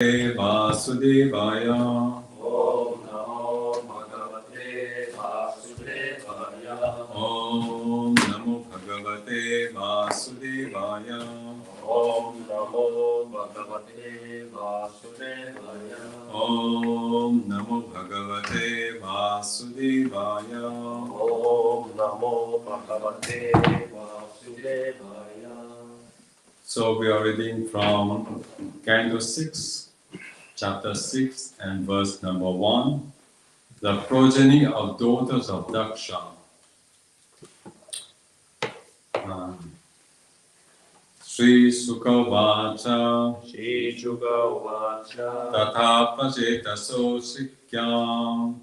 Vasudevaya. Om Namo Bhagavate Vasudevaya. Om Namo Bhagavate Vasudevaya. Om Namo Bhagavate Vasudevaya. Om Namo Bhagavate Vasudevaya. Om Namo Bhagavate Vasudevaya. So we are reading from Canto 6, Chapter 6 and verse number 1, the progeny of daughters of Daksha. Sri Sukha Vacha Shri Shuka Vacha Tatha Prachetaso Shikyam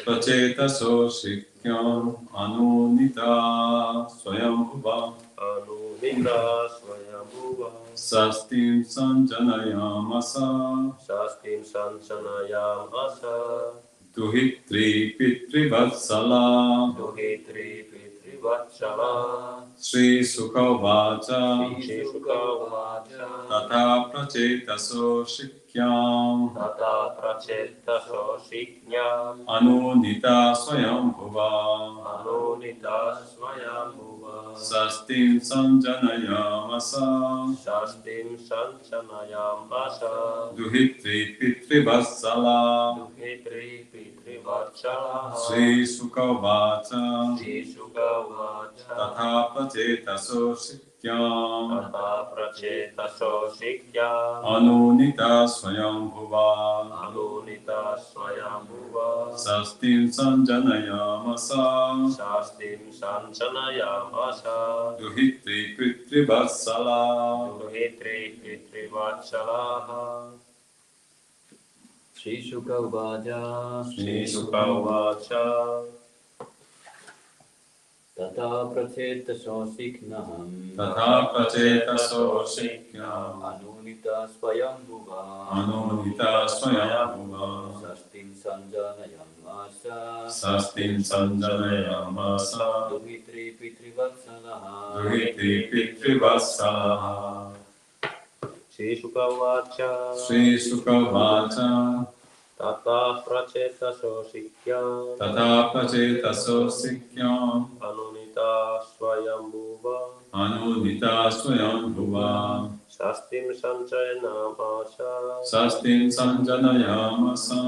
Prachetaso Shikyam Anunita Swayambhuva Anumita Swayambhuva Sastim Sanjanayamasa Sastim Sansanayamasa Duhitri Pitri Vatsala Duhitri Pitri Vatsala Sri Sukha Vacha Shri Shuka Vacha Tatha Prachetaso Shikyam Tata Prachetaso Shiknyam Anunita Swayambhuva Anunita Swayambhuva Sastim Sanjanayamasa Sastim Sansanayamasa Duhitri Pitri Vatsala Duhitri Pitri Vatsala Sri Sukha Vacha Shri Shuka Vacha Tatha Prachetaso Shikyam Tata Prachetaso Shiknyam Anunita Swayambhuva Anunita Swayambhuva Sastim Sanjanayamasa Sastim Sansanayamasa Duhitri Pitri Vatsala Duhitri Pitri Vatsala Shri Shuka Vacha Shri Shuka Vacha Tata Prachetaso Shiknam Tatha Prachetaso Shikyam Anunita Swayambhuva Anunita Swayambhuva Sastim Sanjanayamasa Sastim Sanjanayamasa Duhitri Pitri Vatsalaha Duhitri Pitri Vatsala Shri Shuka Vacha Sri Sukha Vacha Tata Prachetaso Shikyam Tatha Prachetaso Shikyam Anunita Swayambhuva Anunita Swayambhuva Sastim Sanchayanamasa Sastim Sanjanayamasa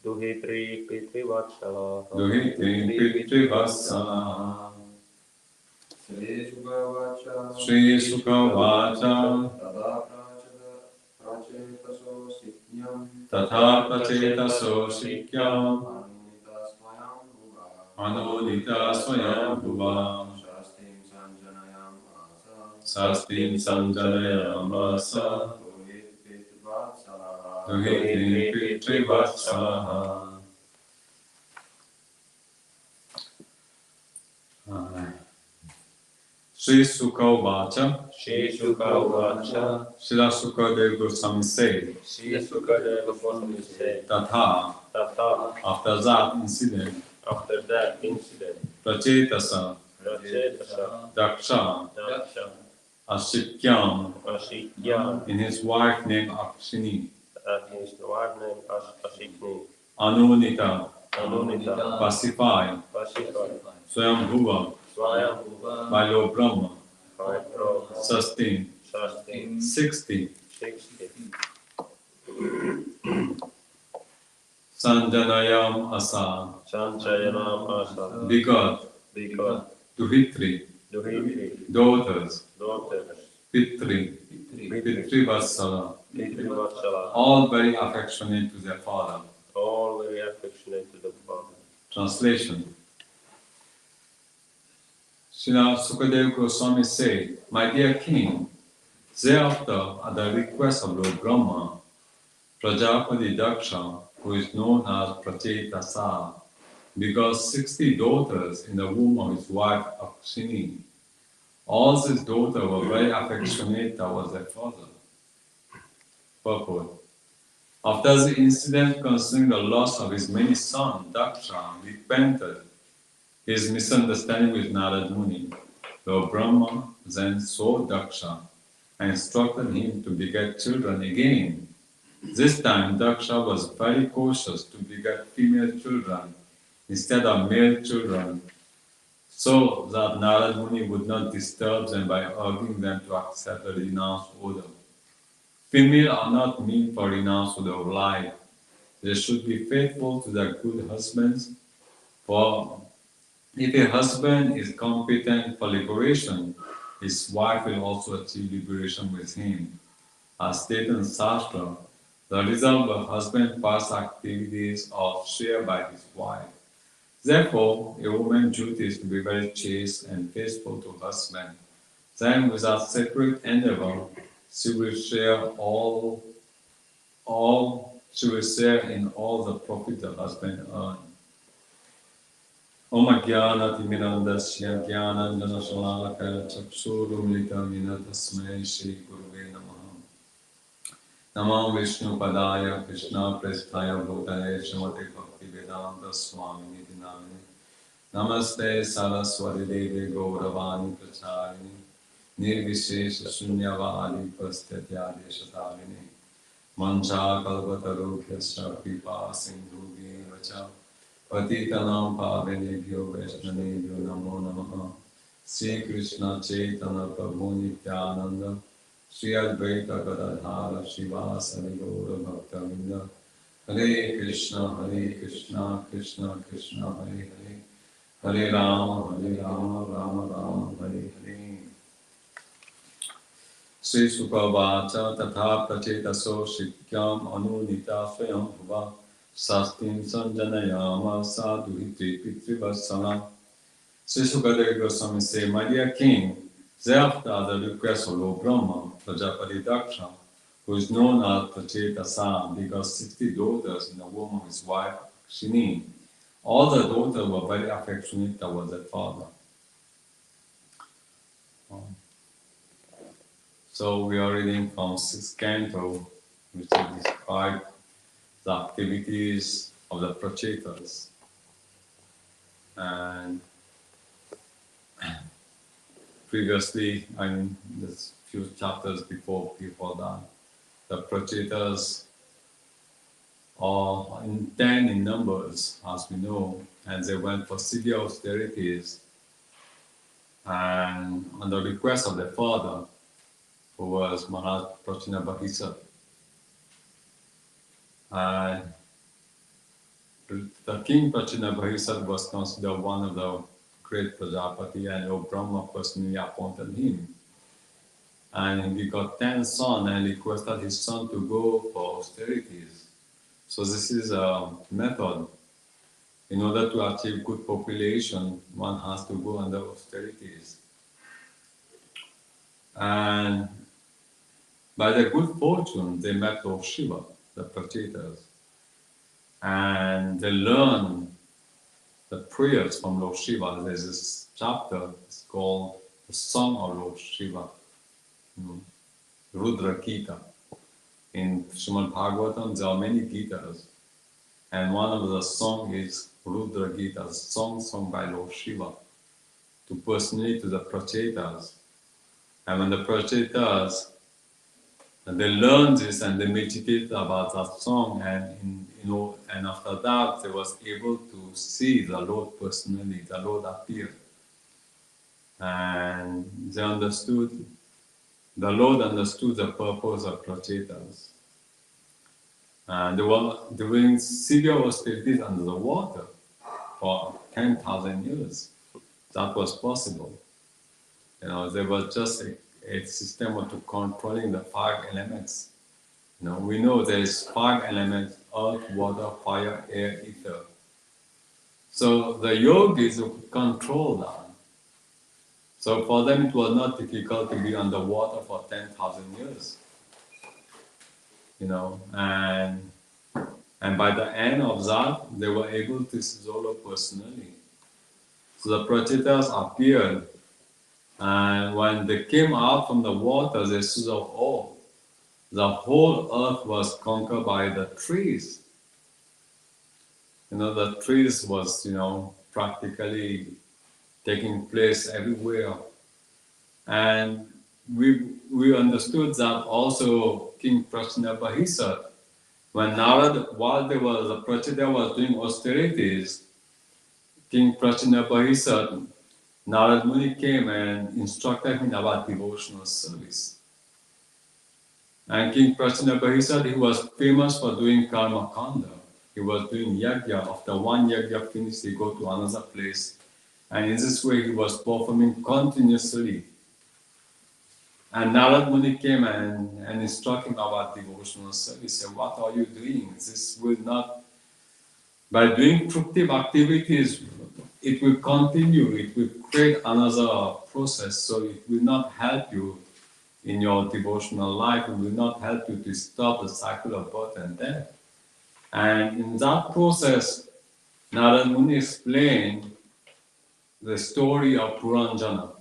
Duhitri Pitri Vatsala Duhitri Pitri Vatsala Sri Sukha Vacha Sri Sukha Vacha Tata Prachetaso Shiknyam Tatha Prachetaso Shikyam Anunita Swayambhuva Anunita Swayambhuva Shastim Sanjanayamasa Sastim Sanjanayamasa Duhit Pitvatsalaha Duhitri Pitri Vatsala Sri Sukha Vacha Shri Shuka Vacha Srila Sukadeva Goswami said, Shri Sukadeva Goswami said Tatha, Tata after that incident, after that incident Prachetasa, Prachetasa Daksha, Daksha Ashikyam, Ashikyam in his wife named Akshini, and his wife named Ashikni Anunita, Anunita pacified, Pacified Swayambhuva, Swayambhuva by Lord Brahma, Maitro Sastim, Sastim 60, 60 Sanjanayam Asa, Sanchayanam Asa begot because Duhitri, Duhitri daughters, daughters Pitri, Pitri Vatsala, Pitri Vatsala all very affectionate to their father. all very affectionate to the father. Translation. Srila Sukadeva Goswami said, My dear king, thereafter, at the request of Lord Brahma, Prajapati Daksha, who is known as Prachetasa, begot 60 daughters in the womb of his wife Akshini. All his daughters were very affectionate towards their father. Purport. After the incident concerning the loss of his many sons, Daksha repented his misunderstanding with Narad Muni. Lord Brahma then saw Daksha and instructed him to beget children again. This time, Daksha was very cautious to beget female children instead of male children, so that Narad Muni would not disturb them by urging them to accept the renounced order. Female are not meant for renounced order of life. They should be faithful to their good husbands, for if a husband is competent for liberation, his wife will also achieve liberation with him. As stated in Shastra, the result of husband's past activities are shared by his wife. Therefore, a woman's duty is to be very chaste and faithful to her husband. Then, without separate endeavor, she will share she will share in all the profit the husband earns. Om Jnana-timirandasya Jnana-jana-shalakaya Chakshurumlitamina Tasmai Shri Guruve Namaha. Namo Vishnu Padaya Krishna Prestaya Bhutale Srimate Bhaktivedanta Swamini Namini. Namaste Saraswati Devi Gauravani Pracharini Nirvishesha Shunyavadi Pastatyadi Shatarini Mancha Kalvatarubhyasya Kripa Sindhuvi Vacha Patitanam Pavanebhyo Vaishnavebhyo Namo Namaha. Sri Krishna Chaitanya Prabhu Nityananda Sri Advaita Gadadhara Srivasadi Gaura Bhaktavinda. Hare Krishna Krishna Krishna Hare Hare Hare Rama Rama Rama Hare Hare. Sri Sukavacha Tatha Prachetaso Shikyam Anunita Swayam Bhuva Sastin Sanjanayama Sadhuhiti Pitrivasana. Sri Sukadeva Goswami say, my dear king, thereafter the request of Lord Brahma, Prajapati Daksha, who is known as Prachetasa, because 60 daughters in the womb of his wife Shini, all the daughters were very affectionate towards their father. So we are reading from 6th canto, which describes the activities of the Prachetas. And previously, this few chapters before that, the Prachetas are 10 in numbers, as we know, and they went for severe austerities. And on the request of their father, who was Maharaj Prachina Bhagisat, and the king Prachina Bhagisat was considered one of the great Prajapati, and Lord Brahma personally appointed him. And he got 10 sons and requested his son to go for austerities. So this is a method. In order to achieve good population, one has to go under austerities. And by their good fortune, they met Lord Shiva, the Prachetas. And they learned the prayers from Lord Shiva. There's this chapter, it's called The Song of Lord Shiva, Rudra Gita. In Srimad Bhagavatam, there are many Gitas. And one of the songs is Rudra Gita, a song sung by Lord Shiva to personally to the Prachetas. And when the Prachetas, they learn this and they meditate about that song, and and after that they was able to see the Lord personally. The Lord appeared, and they understood. The Lord understood the purpose of Prachetas, and they were doing severe austerities under the water for 10,000 years. That was possible. They were just a system of controlling the 5 elements. We know there is 5 elements: earth, water, fire, air, ether. So the yogis could control that. So for them it was not difficult to be underwater for 10,000 years. And by the end of that, they were able to see the Lord personally. So the Prachetas appeared, and when they came out from the water, they saw, the whole earth was conquered by the trees. The trees was, practically taking place everywhere. And we understood that also King Prajnapahisat, when Narad, while there was Prachita was doing austerities, King Prajnapahisat, Narad Muni came and instructed him about devotional service. And King Prajnapahisat, he was famous for doing karma kanda. He was doing yajna. After one yajna finished, he go to another place. And in this way, he was performing continuously. And Narad Muni came and instructed him about devotional service. He said, what are you doing? This will not, by doing fructive activities, it will continue, it will create another process, so it will not help you in your devotional life, it will not help you to stop the cycle of birth and death. And in that process, Narad Muni explained the story of Puranjana.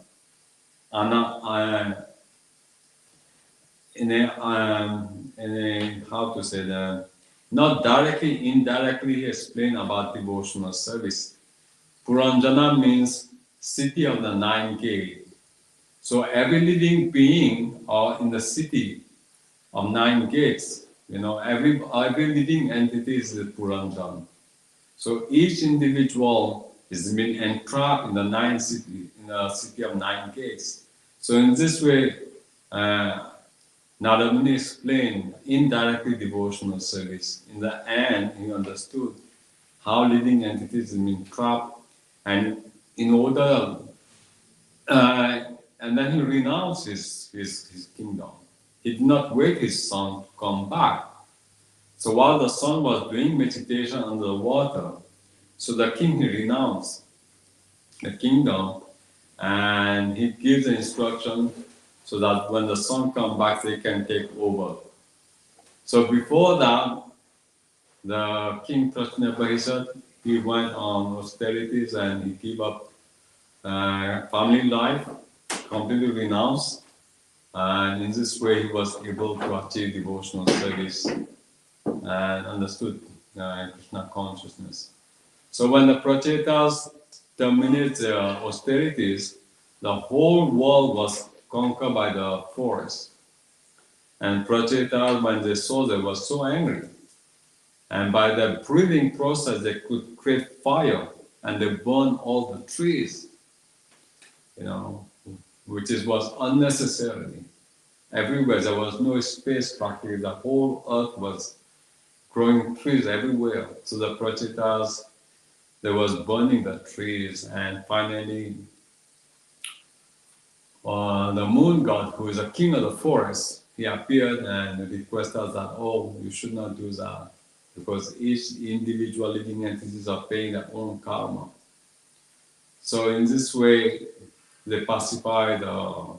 How to say that, not directly, indirectly he explained about devotional service. Puranjana means city of the nine gates. So every living being are in the city of nine gates. Every living entity is the Puranjana. So each individual is being entrapped in the city of nine gates. So in this way, Narad Muni explained indirectly devotional service. In the end, he understood how living entities have been trapped, and in order, and then he renounced his kingdom. He did not wait his son to come back. So while the son was doing meditation under the water, so the king, he renounced the kingdom, and he gives the instruction so that when the son comes back, they can take over. So before that, the king Prajnapahisat, he went on austerities and he gave up family life, completely renounced, and in this way he was able to achieve devotional service and understood Krishna consciousness. So when the Prachetas terminated their austerities, the whole world was conquered by the forest. And Prachetas, when they saw, they were so angry. And by the breathing process, they could create fire, and they burned all the trees, which was unnecessary. Everywhere, there was no space practically. The whole earth was growing trees everywhere. So the Prachetas, they was burning the trees, and finally, the moon god, who is the king of the forest, he appeared and requested that, oh, you should not do that, because each individual living entities are paying their own karma. So in this way, they pacify the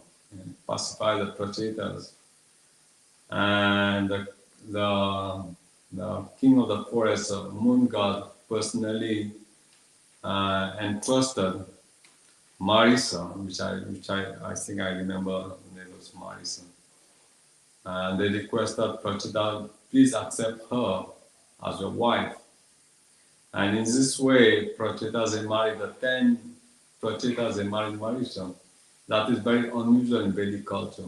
Prachetas, and the king of the forest, moon god, personally entrusted Marisa, which I think I remember the name was Marisa. And they requested Prachita, please accept her as your wife. And in this way, Prachitas they married the 10 Prachitas they married Marisa. That is very unusual in Vedic culture.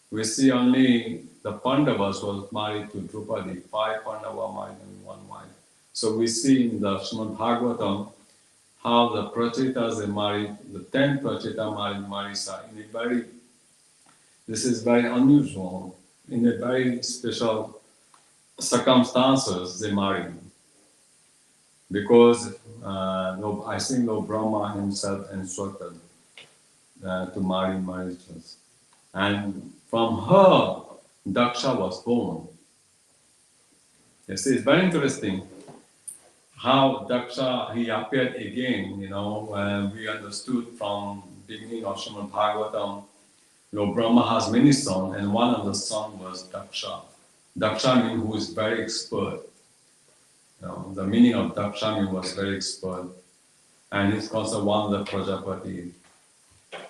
We see only the Pandavas was married to Draupadi, 5 Pandavas married only one wife. So we see in the Srimad Bhagavatam how the Prachitas they married, the 10 Prachita married Marisa. This is very unusual. In a very special circumstances they married. Because I think Lord Brahma himself instructed to marry Marisas. And from her, Daksha was born. You see, it's very interesting how Daksha, he appeared again, when we understood from beginning of Srimad Bhagavatam, Lord Brahma has many sons, and one of the sons was Daksha. Daksha means who is very expert. The meaning of Daksha means was very expert. And he's also one of the Prajapati.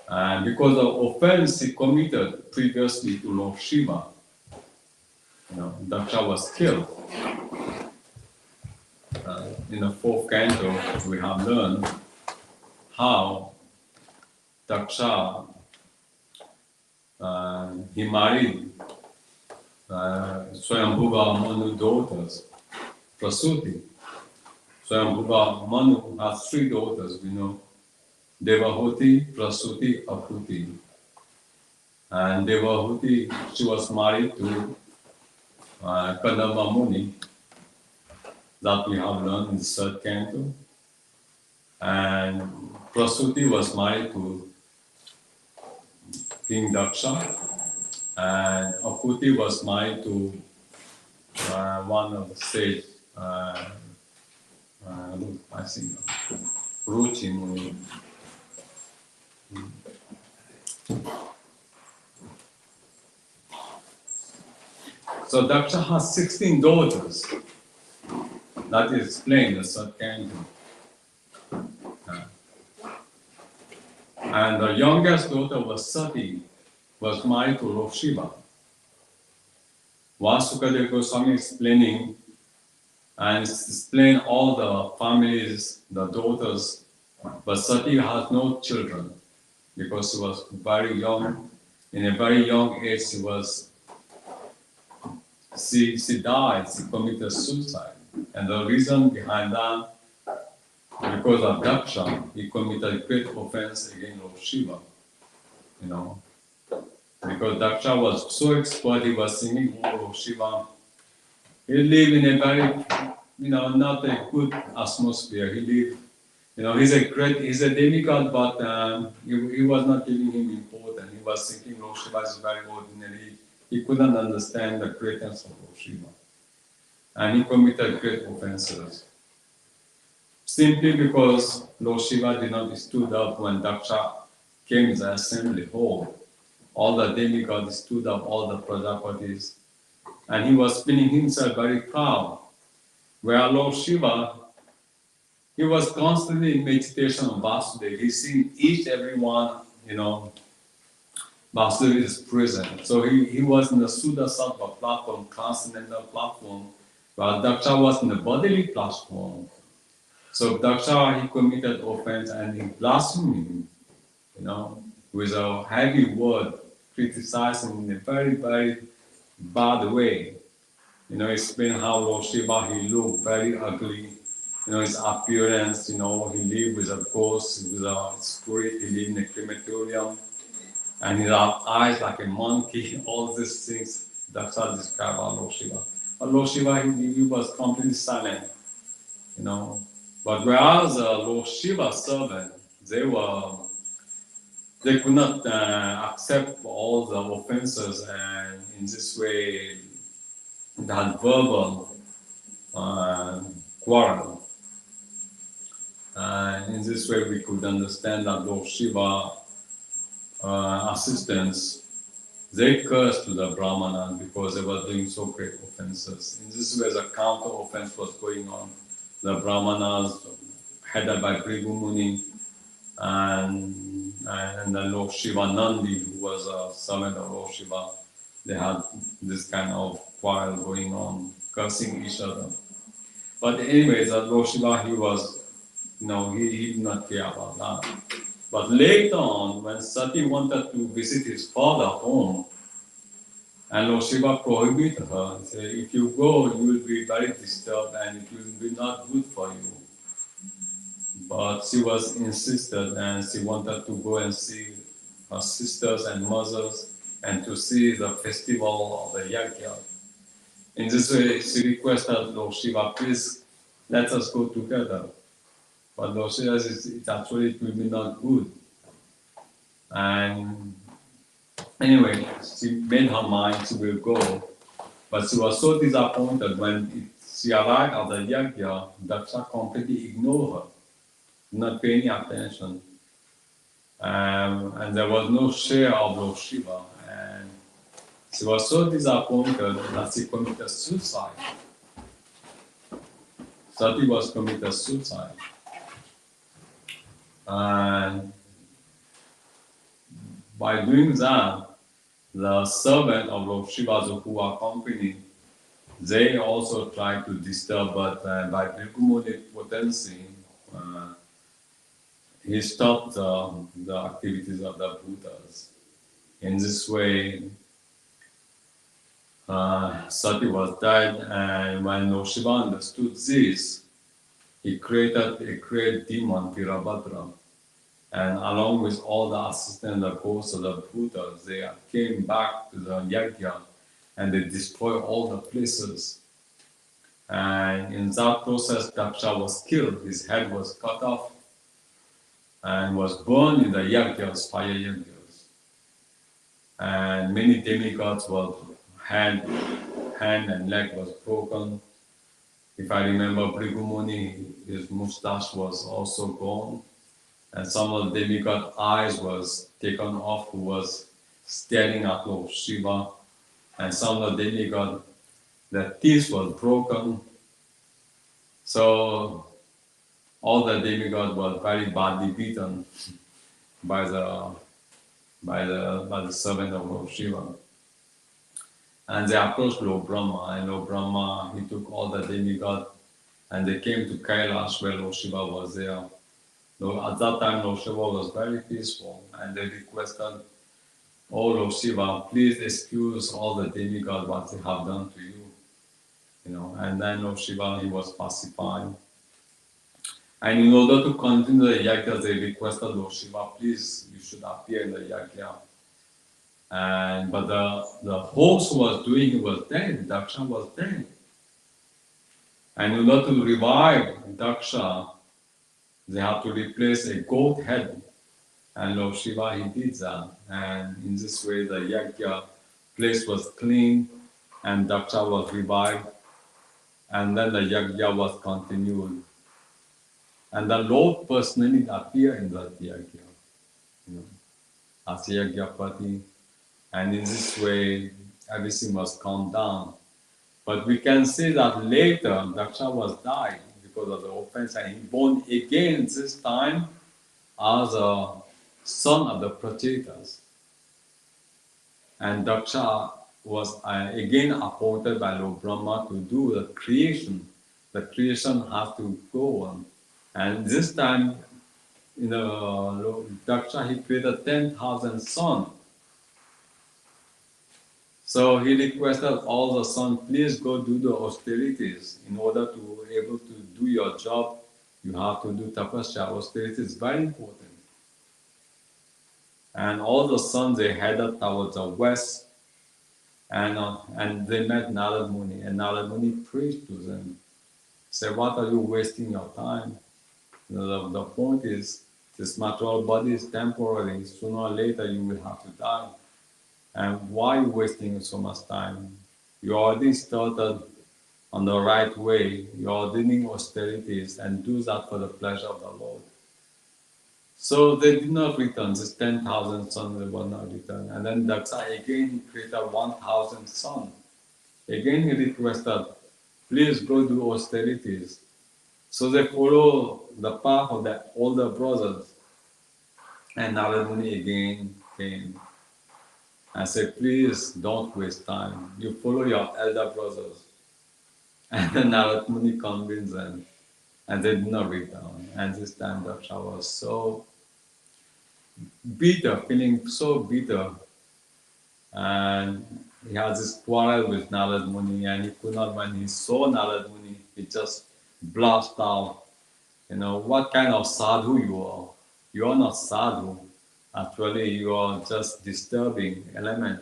And because of offense he committed previously to Lord Shiva, Daksha was killed. In the 4th canto, we have learned how Daksha he married Swayambhuva Manu daughters, Prasuti. Swayambhuva Manu has 3 daughters, we know, Devahuti, Prasuti, Aputi. And Devahuti, she was married to Kadamba Muni, that we have learned in the 3rd canto. And Prasuti was married to King Daksha, and Aputi was married to one of the sage, I think, Ruchi Muni. So Daksha has 16 daughters. That is explained in the 3rd canto. And the youngest daughter was Sati, was married to Lord Shiva. Vasukadeva Goswami explaining and explain all the families, the daughters, but Sati has no children because she was very young. In a very young age, she died. She committed suicide, and the reason behind that, because of Daksha, he committed great offense against Lord Shiva. You know, because Daksha was so expert, he was singing for Lord Shiva. He lived in a very, not a good atmosphere. He lived, he's a demigod, but he was not giving him importance. He was thinking Lord Shiva is very ordinary. He couldn't understand the greatness of Lord Shiva. And he committed great offenses. Simply because Lord Shiva did not stood up when Daksha came to the assembly hall. All the demigods stood up, all the Prajapatis, and he was feeling himself very proud. Where Lord Shiva, he was constantly in meditation on Vasudeva. He seen each, every one, Vasudeva is present. So he was in the Suddha Sattva platform, transcendental platform, while Daksha was in the bodily platform. So Daksha, he committed offense and he blasphemed him, with a heavy word, criticizing in a very, very bad way. Explain how Lord Shiva, he looked very ugly. His appearance, he lived with a ghost, with a spirit, he lived in a crematorium. And his eyes like a monkey, all these things, Daksha described about Lord Shiva. But Lord Shiva, he was completely silent, But whereas Lord Shiva's servant, they could not accept all the offenses, and in this way, that verbal quarrel. And in this way, we could understand that Lord Shiva assistants, they cursed to the Brahmanas because they were doing so great offenses. In this way, the counter offense was going on. The Brahmanas, headed by Bhrigu Muni, and then Lord Shiva Nandi, who was a servant of Lord Shiva, they had this kind of quarrel going on, cursing each other. But anyways, Lord Shiva, he was, he did not care about that. But later on, when Sati wanted to visit his father home, and Lord Shiva prohibited her, he said, if you go, you will be very disturbed and it will be not good for you. But she was insisted and she wanted to go and see her sisters and mothers and to see the festival of the Yajna. In this way, she requested Lord Shiva, please let us go together. But Lord Shiva says it will be not good. And anyway, she made her mind she will go. But she was so disappointed when she arrived at the Yajna, Daksha completely ignored her, not pay any attention. And there was no share of Lord Shiva. And she was so disappointed that she committed suicide. Sati was committed suicide. And by doing that, the servant of Lord Shiva who accompanied, they also tried to disturb, but by Bhrigu potency, he stopped the activities of the Bhutas. In this way, Sati was died, and when Lord Shiva understood this, he created a great demon, Virabhadra. And along with all the assistants, the ghosts of the Buddhas, they came back to the yajna and they destroyed all the places. And in that process, Daksha was killed, his head was cut off and was burned in the yajnas, fire yajnas. And many demigods were hand and leg was broken. If I remember, Bhrigu Muni, his mustache was also gone. And some of the demigod eyes was taken off, who was staring at Lord Shiva. And some of the demigod, their teeth was broken. So all the demigods were very badly beaten by the servant of Lord Shiva. And they approached Lord Brahma, and Lord Brahma, he took all the demigods and they came to Kailash where Lord Shiva was there. At that time, Lord Shiva was very peaceful, and they requested, "Oh Lord Shiva, please excuse all the demigods what they have done to you." And then Lord Shiva, he was pacified. And in order to continue the yajna, they requested Lord Shiva, "Please, you should appear in the yajna." But the host who was doing it was dead. Daksha was dead. And in order to revive Daksha, they had to replace a goat head. And Lord Shiva, he did that. And in this way, the yajna place was clean and Daksha was revived. And then the yajna was continued. And the Lord personally appeared in that yajna, as Yajnapati. And in this way, everything was calmed down. But we can see that later, Daksha was died because of the offense, and he born again, this time as a son of the Prachetas. And Daksha was again appointed by Lord Brahma to do the creation. The creation has to go on. And this time, Daksha, he created 10,000 sons. So he requested all the sons, please go do the austerities. In order to be able to do your job, you have to do tapasya. Austerity is very important. And all the sons, they headed towards the west, and they met Narad Muni, and Narad Muni preached to them. Said, "What are you wasting your time? The point is, this material body is temporary. Sooner or later, you will have to die. And why are you wasting so much time? You already started on the right way. You are doing austerities and do that for the pleasure of the Lord." So they did not return. This 10,000 sons, they will not return. And then Daksha again created 1,000 sons. Again he requested, "Please go do austerities." So they follow the path of the older brothers. And Narad Muni again came and said, "Please don't waste time. You follow your elder brothers." And then Narad Muni convinced them, and they did not return. And this time Daksha was so bitter, feeling so bitter. And he has this quarrel with Narad Muni, and he could not, when he saw Narad Muni, he just blast out, "What kind of sadhu you are? You are not sadhu. Actually, you are just disturbing element."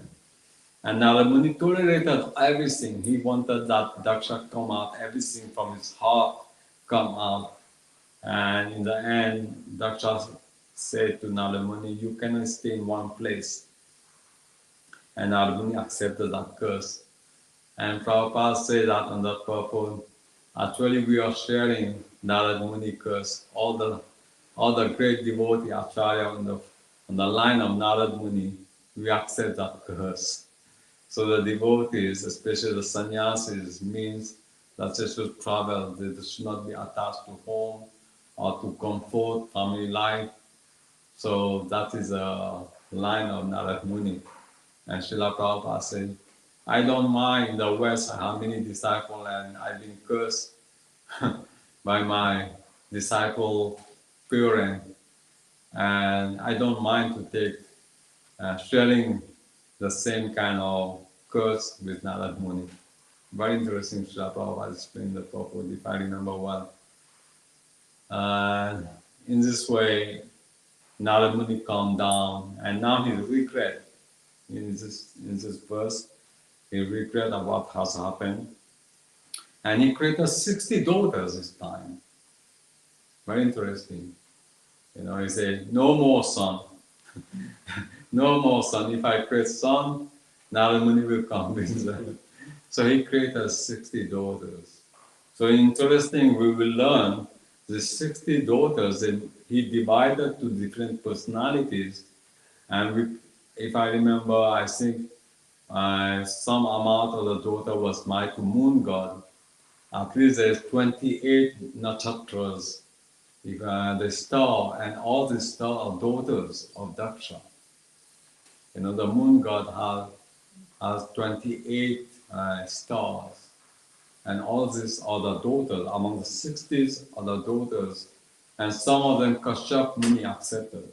And Narad Muni tolerated everything. He wanted that Daksha come out, everything from his heart come out. And in the end, Daksha said to Narad Muni, "You cannot stay in one place." And Narad Muni accepted that curse. And Prabhupada said that on that purpose, actually we are sharing Narad Muni curse. All the great devotee Acharya on the line of Narad Muni, we accept that curse. So the devotees, especially the sannyasis, means that they should travel, they should not be attached to home or to comfort, family life. So that is a line of Narad Muni. And Srila Prabhupada said, "I don't mind in the West I have many disciples and I've been cursed by my disciple parent. And I don't mind to take sharing the same kind of curse with Narad Muni. Very interesting, Srila Prabhupada explained the purpose, if I remember well. And in this way, Narad Muni calmed down, and now he regret in this verse. He regret about what has happened, and he created 60 daughters this time. Very interesting. He said, "No more son, no more son. If I create son, Narad Muni will come with them." So he created 60 daughters. So interesting, we will learn the 60 daughters, and he divided to different personalities. And if I remember, I think some amount of the daughter was married to moon god. At least there's 28 nakshatras, the star, and all the star are daughters of Daksha. The moon god has 28 stars. And all these are the daughters, among the 60s are the daughters, and some of them Kashyap Muni accepted.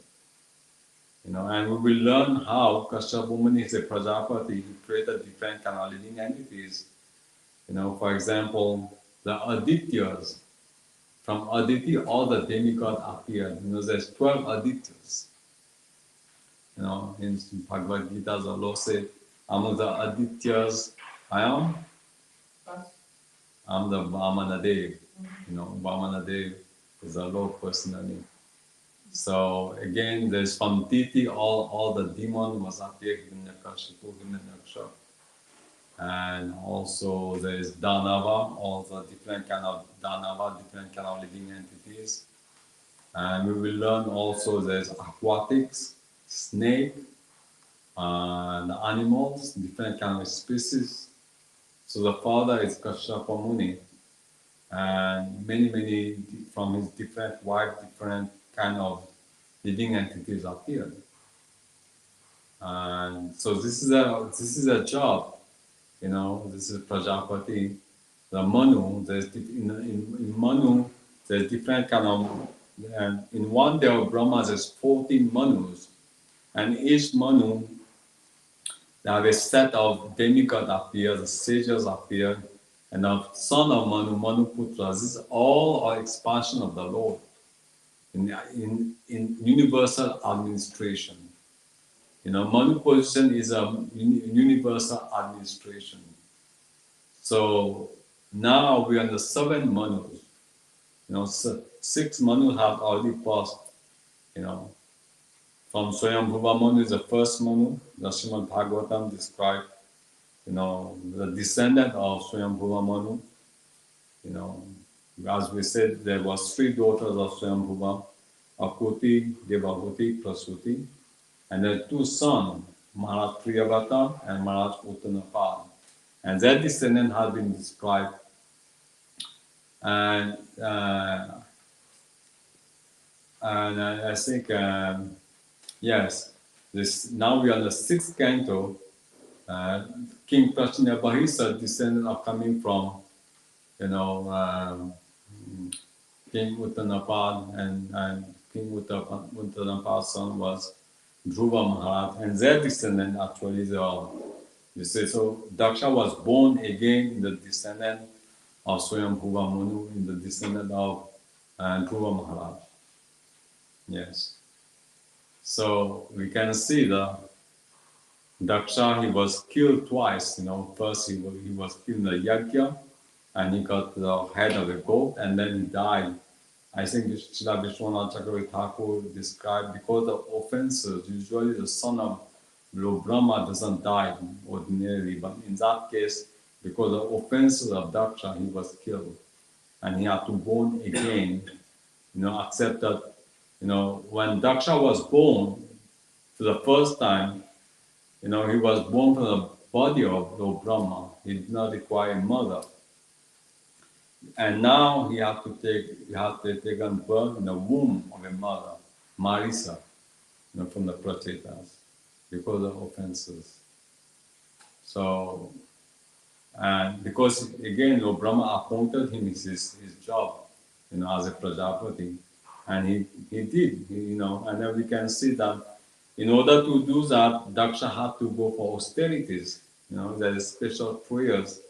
And we will learn how Kashyap Muni is a Prajapati who created different kind of living entities. For example, the Adityas. From Aditi, all the demigods appeared. There's 12 Adityas. In Bhagavad Gita, the Lord said, among the Adityas, I'm the Vamana Dev. Vamana Dev is the Lord personally. So again, there's from Diti, all the demon was appeared in the Hiranyakashipu. And also there's Danava, all the different kind of Danava, different kind of living entities. And we will learn also there's aquatics, snake, and animals, different kind of species. So the father is Kashyapa Muni, and many from his different wife, different kind of living entities appeared. And so this is a job, this is Prajapati. The Manu, there's in Manu, there's different kind of, and in one day of Brahma there's 14 Manus, and each Manu, they have a set of demigod appear, the sages appear, and the son of Manu, Manuputra. This is all our expansion of the Lord in universal administration. Manu position is a universal administration. So now we are in the 7 Manus. 6 Manus have already passed. From Swayambhuva Manu is the first Manu. The Srimad Bhagavatam described, the descendant of Swayambhuva Manu. As we said, there was 3 daughters of Swayambhuva, Akuti, Devahuti, Prasuti, and then 2 sons, Maharaj Priyavata and Maharaj Uttanapad. And their descendant has been described. And I think, yes, now we are in the 6th canto. King Prajnabhahisa descendant are coming from, King Uttanapad, and King Uttanapad's son was Dhruva Maharaj, and their descendant actually so Daksha was born again in the descendant of Swayambhuva Manu, in the descendant of Dhruva Maharaj. Yes. So we can see the Daksha, he was killed twice. First he was killed in the yajna, and he got the head of a goat, and then he died. I think Srila Vishwanath Chakravarti Thakur described, because of offenses, usually the son of Lord Brahma doesn't die ordinarily, but in that case, because of offenses of Daksha, he was killed, and he had to born again. Accept that. When Daksha was born for the first time, he was born from the body of Lord Brahma. He did not require a mother. And now he had to take on birth in the womb of a mother, Marisa, from the Prachetas, because of offenses. So, and because again, Lord Brahma appointed him his job, as a Prajapati, and he did, and then we can see that in order to do that, Daksha had to go for austerities. There is special prayers.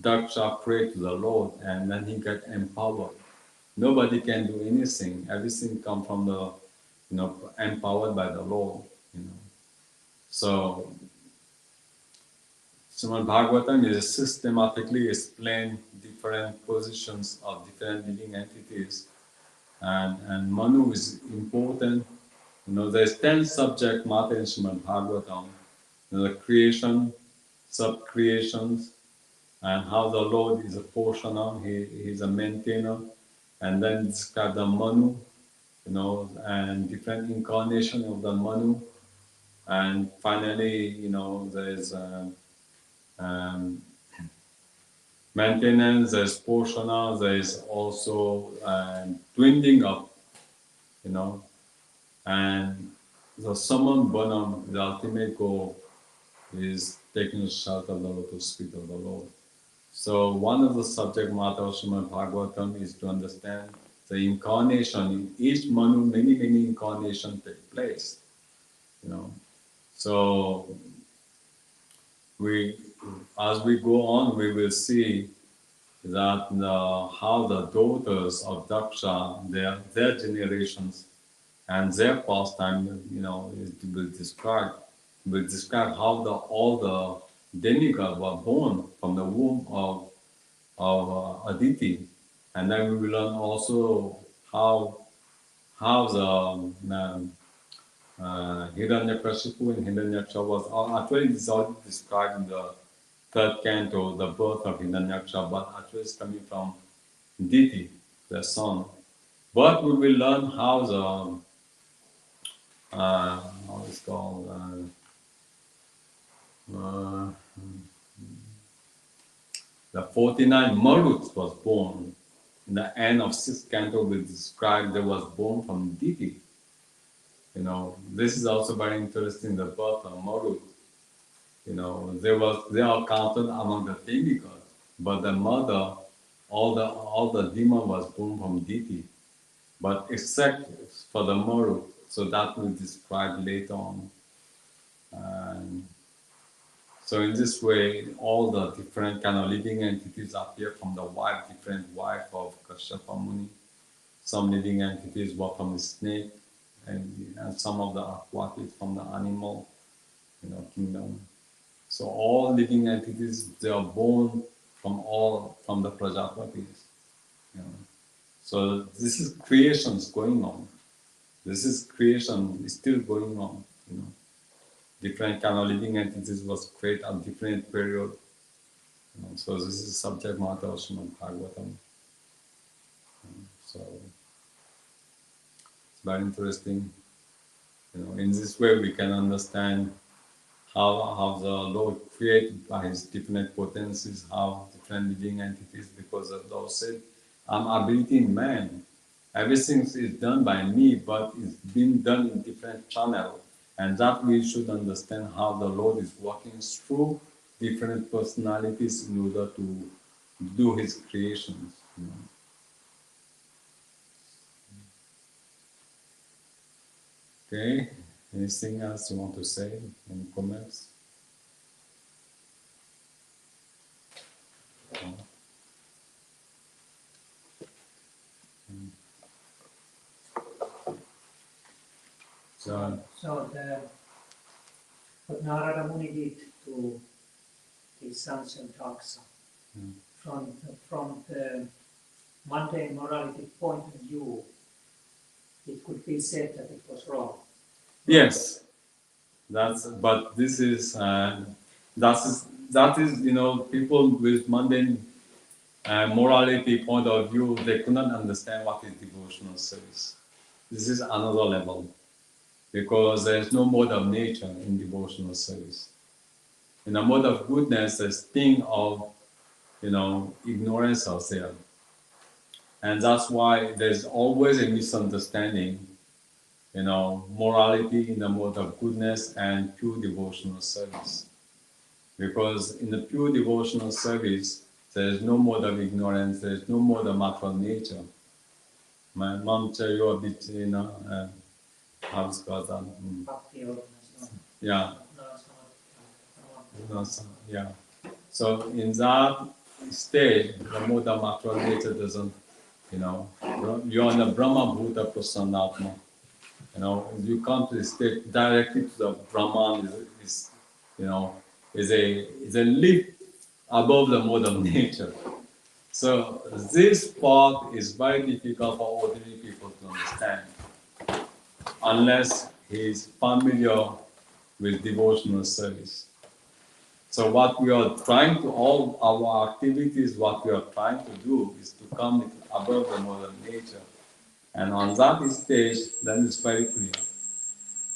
Daksha prayed to the Lord, and then he got empowered. Nobody can do anything. Everything comes from the, empowered by the Lord. So, Srimad Bhagavatam is systematically explain different positions of different living entities, and Manu is important. There's 10 subject matter in Srimad Bhagavatam. The creation, sub-creations, and how the Lord is a portioner, he is a maintainer, and then describe the Manu, and different incarnation of the Manu, and finally, there's um, maintenance, there's portioner, there's also dwindling up, and the summon bonum, the ultimate goal, is taking a shot of the lotus feet of the Lord. So one of the subject matter of Srimad Bhagavatam is to understand the incarnation. In each Manu, many, many incarnations take place. So as we go on, we will see that how the daughters of Daksha, their generations and their pastime, will describe how all the demigods were born from the womb of Aditi, and then we will learn also how the Hiranyakashipu and Hiranyaksha was actually this is all described in the third canto, the birth of Hiranyaksha, but actually it's coming from Diti, the son. But we will learn how how it's called the 49 Maruts was born. In the end of sixth canto, we describe there was born from Diti. This is also very interesting. The birth of Marut. They are counted among the demigods, but the mother, all the demon was born from Diti, but except for the Marut. So that will describe later on. And so in this way, all the different kind of living entities appear from the different wife of Kashyapa Muni. Some living entities were from the snake, and some of the aquatics from the animal, kingdom. So all living entities, they are born from the Prajapatis. So this is creations going on. This is creation is still going on. Different kind of living entities was created at different period. So this is subject matter of Srimad Bhagavatam. So it's very interesting. In this way we can understand how the Lord created by his different potencies, how different living entities, because the Lord said, I'm ability man. Everything is done by me, but it's being done in different channels. And that we should understand how the Lord is working through different personalities in order to do his creations. Okay, anything else you want to say? Any comments? So what Narada Muni did to his sons and Daksa, from the mundane morality point of view, it could be said that it was wrong. yes, but this is that is people with mundane morality point of view, they could not understand what is devotional service. This is another level, because there is no mode of nature in devotional service. In a mode of goodness, there's thing of ignorance out there, and that's why there's always a misunderstanding. Morality in the mode of goodness and pure devotional service. Because in the pure devotional service, there is no mode of ignorance, there is no mode of material nature. My mom tell you a bit, how it's called that. Bhakti or Yeah. no, Yeah. So in that stage, the mode of material nature doesn't, you're in the Brahma Bhuta Prasannatma. You come to the state directly to the Brahman is a leap above the mode of nature. So this part is very difficult for ordinary people to understand unless he is familiar with devotional service. So what we are trying to, all our activities, what we are trying to do is to come above the modern nature. And on that stage, then it's very clear.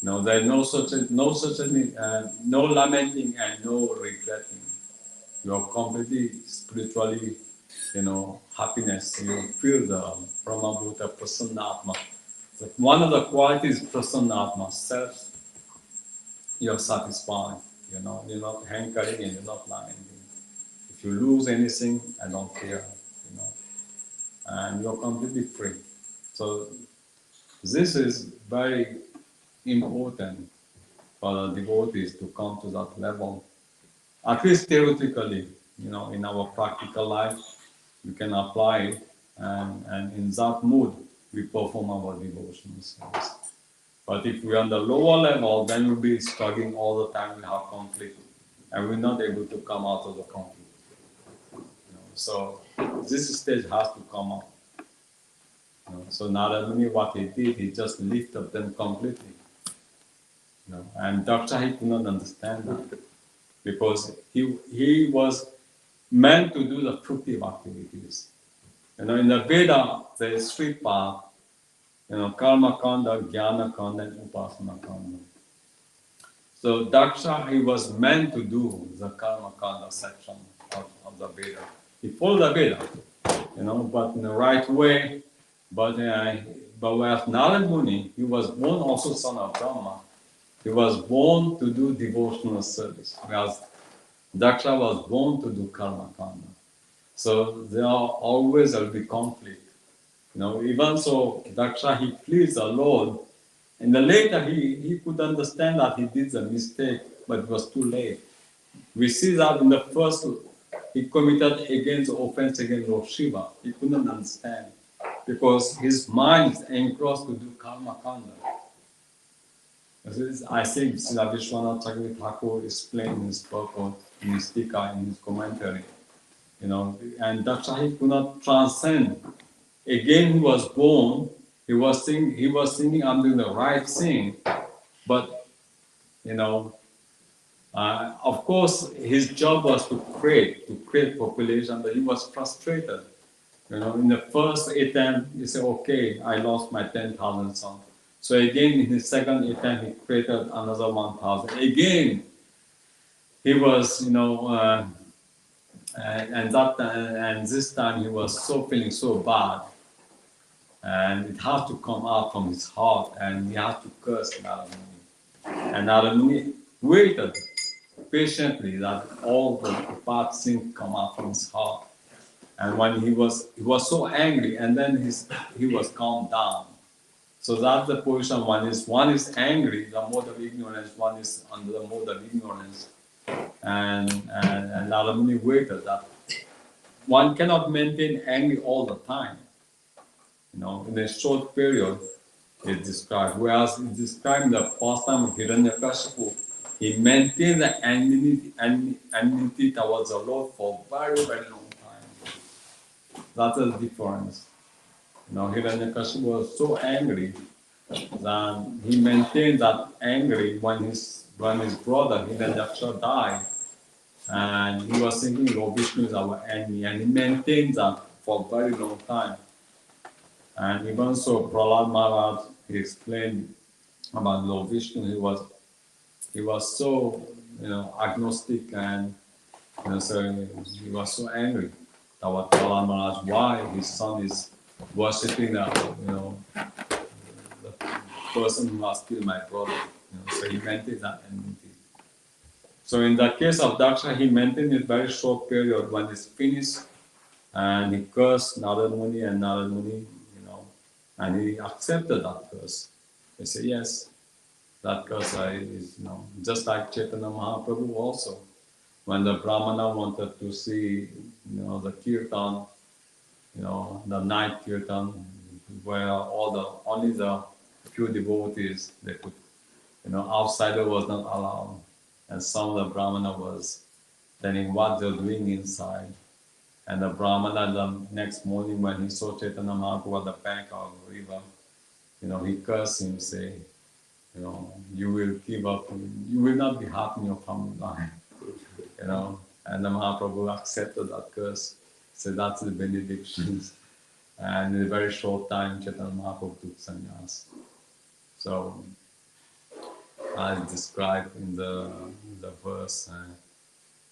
There is no lamenting and no regretting. You are completely spiritually, happiness. You feel the Brahma-Bhuta Prasannatma. So one of the qualities Prasannatma, self, you're satisfied. You're not hankering and you're not lamenting. If you lose anything, I don't care. And you're completely free. So this is very important for the devotees to come to that level. At least theoretically, in our practical life, we can apply it, and in that mood, we perform our devotional service. But if we're on the lower level, then we'll be struggling all the time, we have conflict, and we're not able to come out of the conflict. So this stage has to come up. So Narada Muni, what he did, he just lifted them completely. And Daksha, he could not understand that because he was meant to do the fruitive activities. In the Veda, there is three paths, karma kanda, jnana kanda, and upasana kanda. So Daksha, he was meant to do the karma kanda section of the Veda. He followed the Veda, but in the right way. But whereas Narada Muni, he was born also son of Brahma. He was born to do devotional service, whereas Daksha was born to do karma kanda. So there will be conflict. Even so, Daksha, he pleased the Lord. And then later he could understand that he did the mistake, but it was too late. We see that in the first, he committed against offense against Lord Shiva. He couldn't understand because his mind is engrossed to do karma kanda. I think Srila Vishwanath Chakravarti Thakur explained in his purport, in his tika, in his commentary. And Daksha, he could not transcend. Again, he was born. He was thinking, I'm doing the right thing, but of course, his job was to create population, but he was frustrated. In the first attempt, he said, okay, I lost my 10,000 sons. So again, in his second attempt, he created another 1,000. Again, he was, and this time he was feeling so bad. And it has to come out from his heart, and he has to curse Narada Muni. And Narada Muni waited patiently that all the bad things come out from his heart. And when he was so angry, and then he was calmed down. So that's the position. One is angry, the mode of ignorance. One is under the mode of ignorance. And Narada Muni waited that one cannot maintain anger all the time. In a short period, it's described. Whereas it's described in the pastime of Hiranyakashipu, he maintained the enmity towards the Lord for a very, very long time. That's the difference. Hiranyakashipu was so angry that he maintained that anger when his brother Hiranyaksha died, and he was thinking Lord Vishnu is our enemy, and he maintained that for a very long time. And even so, Prahlad Maharaj, he explained about Lord Vishnu. He was so agnostic, and so he was so angry about Prahlad Maharaj, why his son is worshipping the person who has killed my brother. So he maintained that enmity. So in the case of Daksha, he maintained a very short period. When it's finished, and he cursed Narada Muni, and he accepted that curse. They say, yes, that curse is, just like Chaitanya Mahaprabhu also. When the Brahmana wanted to see, the kirtan, the night kirtan, where only the few devotees they could, outsider was not allowed, and some of the Brahmana was telling what they're doing inside. And the Brahmana the next morning when he saw Chaitanya Mahaprabhu at the bank of the river, he cursed him, say, you will give up, you will not be happy in your family life, And the Mahaprabhu accepted that curse. So that's the benedictions. And in a very short time, Chaitanya Mahaprabhu took sannyas. So, as described in the verse,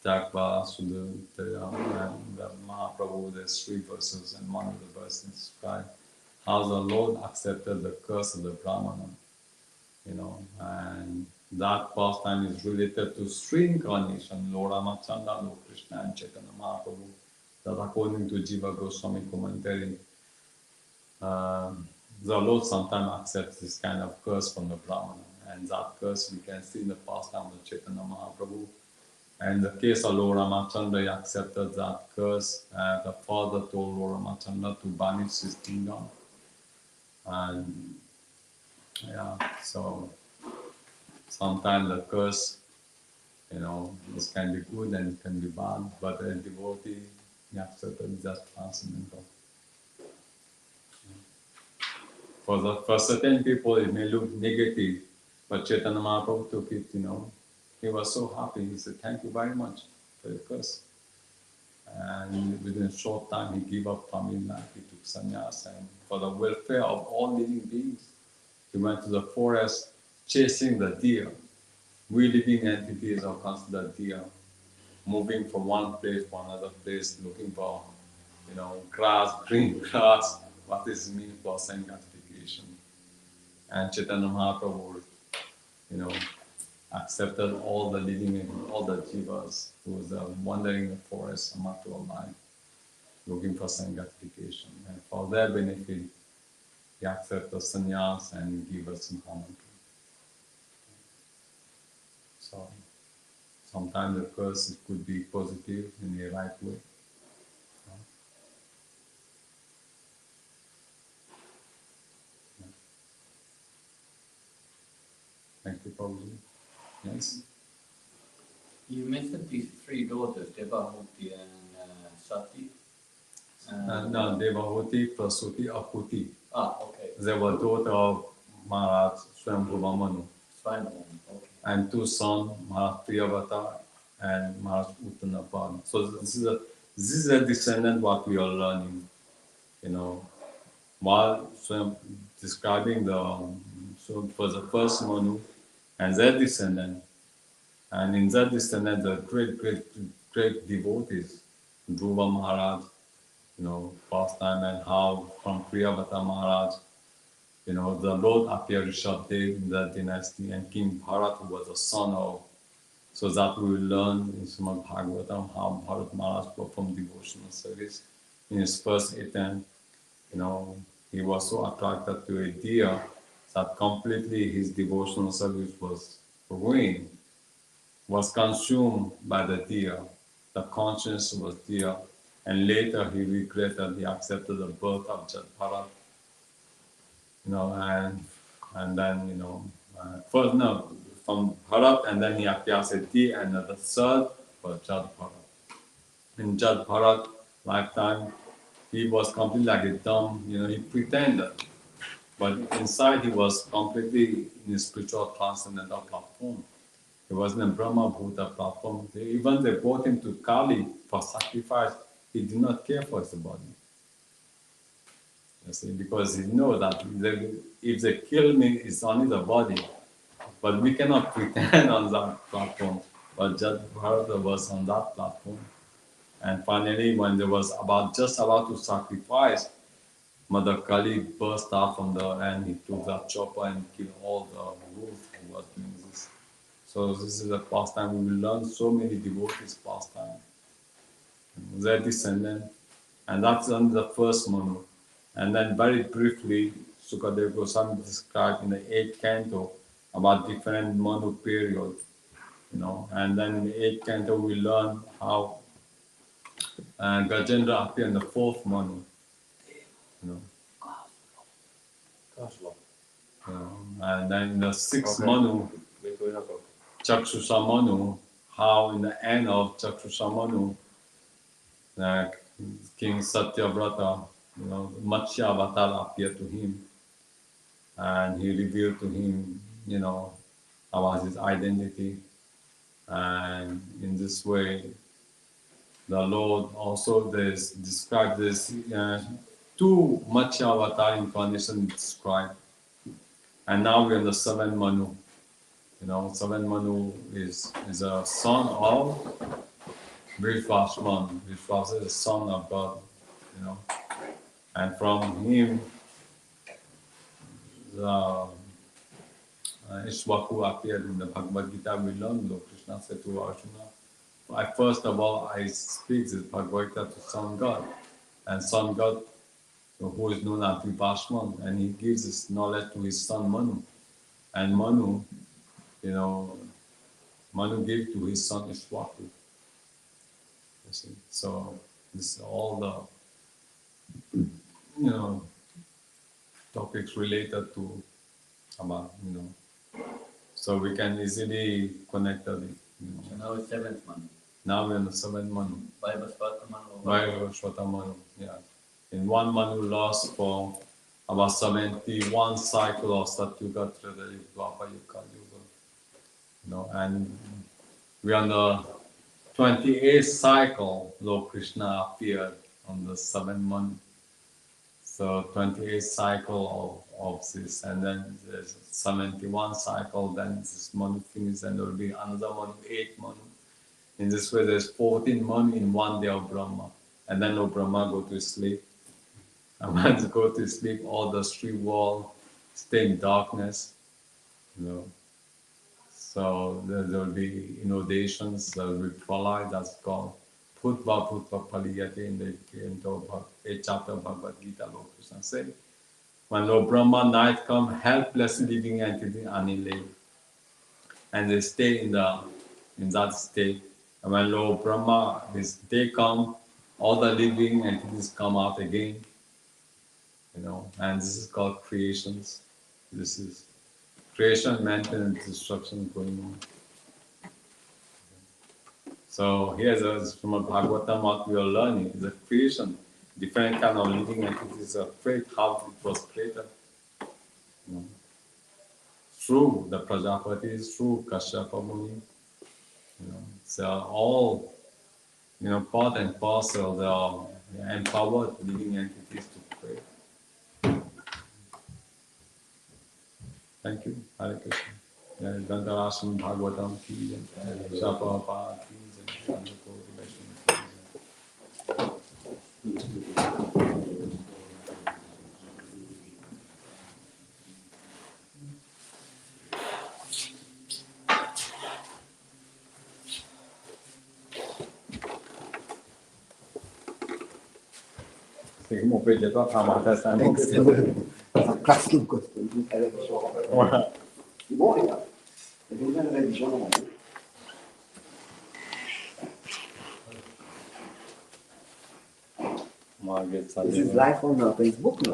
Jakva, Sudhutaya, and the Mahaprabhu, there's 3 verses, and one of the verses described how the Lord accepted the curse of the Brahmana, and that pastime is related to 3 incarnations, Lord Ramachandra, Lord Krishna, and Chaitanya Mahaprabhu, that according to Jiva Goswami commentary, the Lord sometimes accepts this kind of curse from the Brahmana, and that curse we can see in the pastime of Chaitanya Mahaprabhu. And in the case of Lord Ramachandra, he accepted that curse, and the father told Lord Ramachandra to banish his kingdom. And so sometimes the curse, this can be good and it can be bad, but a devotee, he accepted that transcendental. For certain people, it may look negative, but Chaitanya Mahaprabhu took it, he was so happy. He said, thank you very much for the curse. And within a short time, he gave up family life, he took sannyas, and for the welfare of all living beings, he went to the forest chasing the deer. We living entities are considered deer, moving from one place to another place, looking for, grass, green grass, what is mean for sanctification. And Chaitanya Mahaprabhu, accepted all the living and all the jivas who was wandering in the forest, material life, looking for sanctification. And for their benefit, he accepted sannyas and gave us some commentary. So sometimes the curse could be positive in the right way. Thank you, Prabhuji. Yes? You mentioned these 3 daughters, Devahuti and Sati. No, Devahuti, Prasuti, Aputi. Okay. They were daughter of Maharaj Swayambhuva Manu. Okay. And 2 sons, Maharaj Priyavata and Maharaj Uttanapada. So this is a descendant what we are learning, while describing so for the first Manu and their descendant, and in that descendant the great devotees, Dhruva Maharaj, past time, and how from Priyavata Maharaj, the Lord appeared Rishabdev in that dynasty, and King Bharat, who was the son of, so that we will learn in Srimad Bhagavatam how Bharat Maharaj performed devotional service. In his first attempt, he was so attracted to a deer that completely his devotional service was ruined, was consumed by the deer. The conscience was deer, and later he regretted, he accepted the birth of Jat Bharat, and then, first, no, from Bharat, and then he appears a deer, and the third was Jat Bharat. In Jat Bharat lifetime, he was completely like a dumb, he pretended, but inside he was completely in a spiritual transcendental platform. He was in a Brahma Bhuta platform. Even they brought him to Kali for sacrifice. He did not care for his body. You see, because he knows that if they kill me, it's only the body. But we cannot pretend on that platform. But Jat Bharata was on that platform. And finally, when they was just about to sacrifice, Mother Kali burst out from the end. He took that chopper and killed all the wolves who was doing this. So this is a pastime. We will learn so many devotees pastime. Their descendant, and that's on the first Manu. And then very briefly, Sukadeva Goswami described in the 8th canto about different Manu periods, and then in the 8th canto we learn how Gajendra appeared in the 4th Manu, and then in the 6th Manu, Chakshusha Manu, how in the end of Chakshusha Manu, King Satyavrata, Matsya Avatar appeared to him, and he revealed to him, about his identity, and in this way, the Lord also described this 2 Matsya Avatar incarnations described, and now we're in the 7th Manu. 7th Manu is a son of Vishwasman. Vishwas is the son of God, and from him, the Ishwaku appeared in the Bhagavad Gita. We learn, Lord Krishna said to Arjuna, first of all, I speak this Bhagavad Gita to Son God, and Son God, who is known as Vishwasman, and he gives this knowledge to his son Manu, and Manu, Manu gave to his son Ishwaku. You see, so this is all the topics related to about so we can easily connect it. So now it's 7th month. Now we're in the 7th Manu. Vaivasvata Manu. Vaivasvata Manu, yeah. In 1 Manu lasts for about 71 cycle of Satyuga, Treta Yuga, Dwapara Yuga, and we're on the 28th cycle. Lord Krishna appeared on the 7th Manu. So 28th cycle of this, and then there's 71 cycle, then this Manu finishes, and there will be another Manu, 8th Manu. In this way, there's 14 Manu in one day of Brahma. And then Lord Brahma go to sleep. And when they go to sleep, all the street wall stay in darkness. So there will be inundations, there will be pralaya, that's called Putva Paliyate in the 8th chapter of Bhagavad Gita. Lord Krishna said, when Lord Brahma night come, helpless living entity annihilate, and they stay in that state. And when Lord Brahma, this day come, all the living entities come out again, and this is called creations. This is creation, maintenance, destruction going on. So here's Srimad Bhagavatam, what we are learning is a creation. Different kind of living entities are created, how it was created. Through the Prajapatis, through Kashyapa Muni. So all, part and parcel, they are empowered living entities to create. Thank you. Hare Krishna. Dantarasham Bhagavatam ki jai. Shapapa ki jai. Seguimos proyecto a Hamata San. Classical gospel, you have a show. You want it? You don't have a show. Margaret This is live on Facebook now.